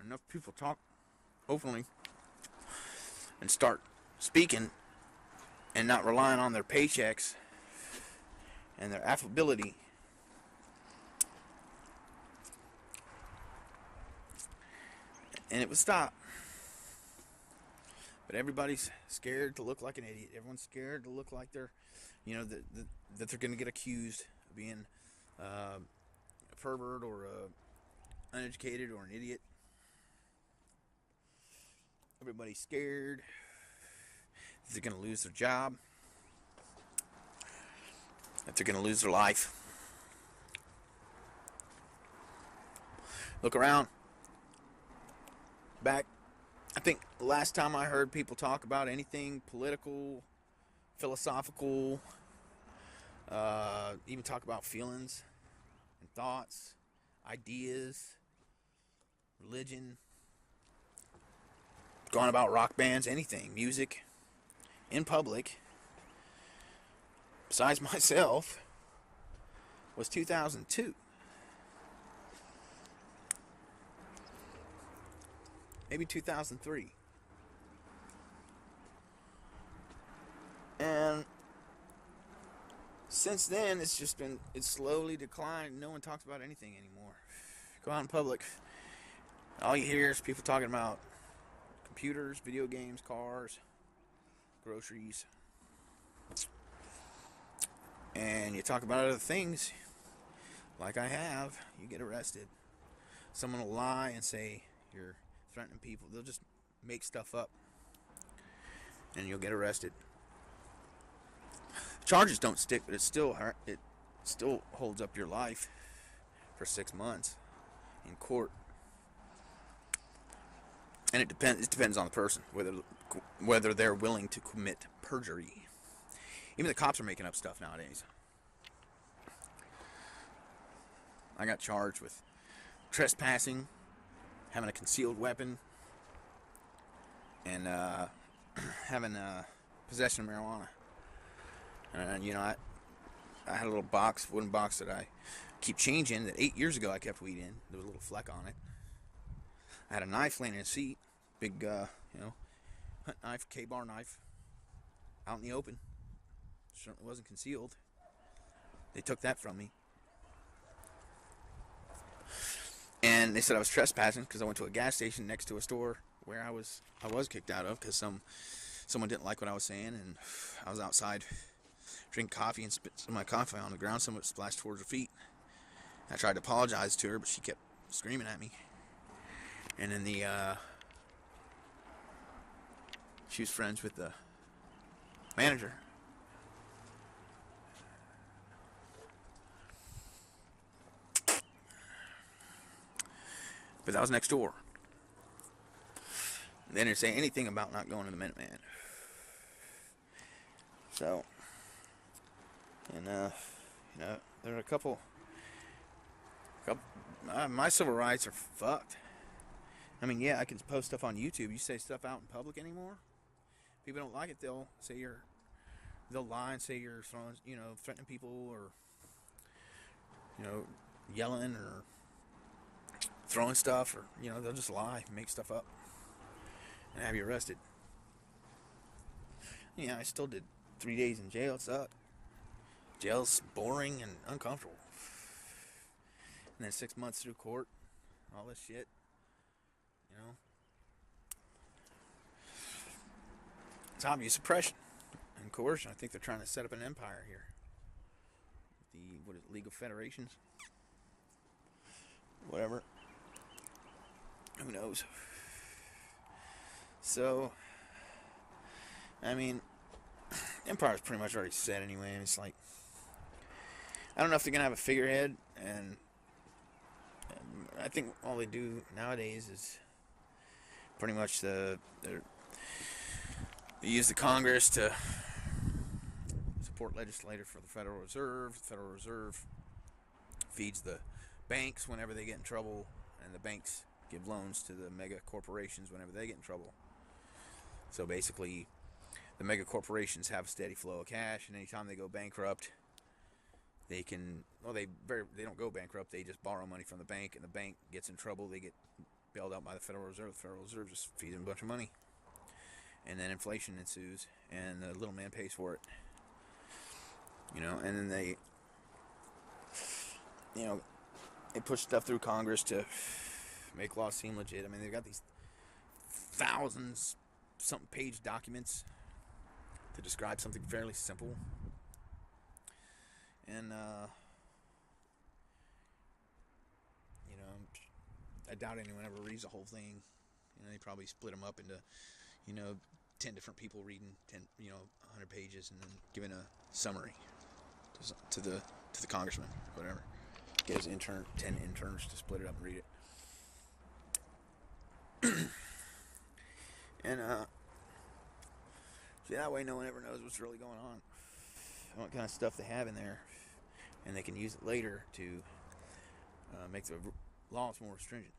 enough people talk openly and start speaking and not relying on their paychecks and their affability, and it would stop. But everybody's scared to look like an idiot. Everyone's scared to look like they're, that they're going to get accused of being a pervert or uneducated or an idiot. Everybody's scared that they're going to lose their job, that they're going to lose their life. Look around. Back, I think the last time I heard people talk about anything political, philosophical, even talk about feelings and thoughts, ideas, religion, going about rock bands, anything, music, in public, besides myself, was 2002. Maybe 2003. And since then, it's slowly declined. No one talks about anything anymore. Go out in public, all you hear is people talking about computers, video games, cars, groceries. And you talk about other things, like I have, you get arrested. Someone will lie and say you're threatening people. They'll just make stuff up, and you'll get arrested. Charges don't stick, but it still holds up your life for 6 months in court. And it depends on the person whether they're willing to commit perjury. Even the cops are making up stuff nowadays. I got charged with trespassing, having a concealed weapon, and having possession of marijuana. And I had a little wooden box that I keep changing. That 8 years ago I kept weed in. There was a little fleck on it. I had a knife laying in the seat, big, hunt knife, K-bar knife, out in the open. Certainly wasn't concealed. They took that from me. And they said I was trespassing because I went to a gas station next to a store where I was kicked out of because someone didn't like what I was saying, and I was outside drinking coffee and spit some of my coffee on the ground. Some of it splashed towards her feet. I tried to apologize to her, but she kept screaming at me. And then she was friends with the manager. But that was next door. They didn't say anything about not going to the Minuteman. So, and there are a couple my civil rights are fucked. I mean, yeah, I can post stuff on YouTube. You say stuff out in public anymore, people don't like it. They'll lie and say you're throwing, threatening people, or yelling or throwing stuff, or they'll just lie, make stuff up, and have you arrested. Yeah, I still did 3 days in jail. It sucked. Jail's boring and uncomfortable. And then 6 months through court, all this shit. It's obvious suppression and coercion. I think they're trying to set up an empire here. League of Federations? Whatever. Who knows? So, I mean, empire's pretty much already set anyway. And it's like, I don't know if they're gonna have a figurehead, and I think all they do nowadays is pretty much they use the Congress to support legislators for the Federal Reserve. The Federal Reserve feeds the banks whenever they get in trouble, and the banks give loans to the mega corporations whenever they get in trouble. So basically, the mega corporations have a steady flow of cash, and anytime they go bankrupt, they don't go bankrupt. They just borrow money from the bank, and the bank gets in trouble. They get bailed out by the Federal Reserve. The Federal Reserve just feeds them a bunch of money. And then inflation ensues, and the little man pays for it. You know, and then they push stuff through Congress to make laws seem legit. I mean, they've got these thousands something page documents to describe something fairly simple. And, I doubt anyone ever reads the whole thing. They probably split them up into, 10 different people reading 100 pages and then giving a summary to the congressman, whatever. Get his 10 interns to split it up and read it. And, so that way no one ever knows what's really going on, what kind of stuff they have in there, and they can use it later to make the laws more stringent.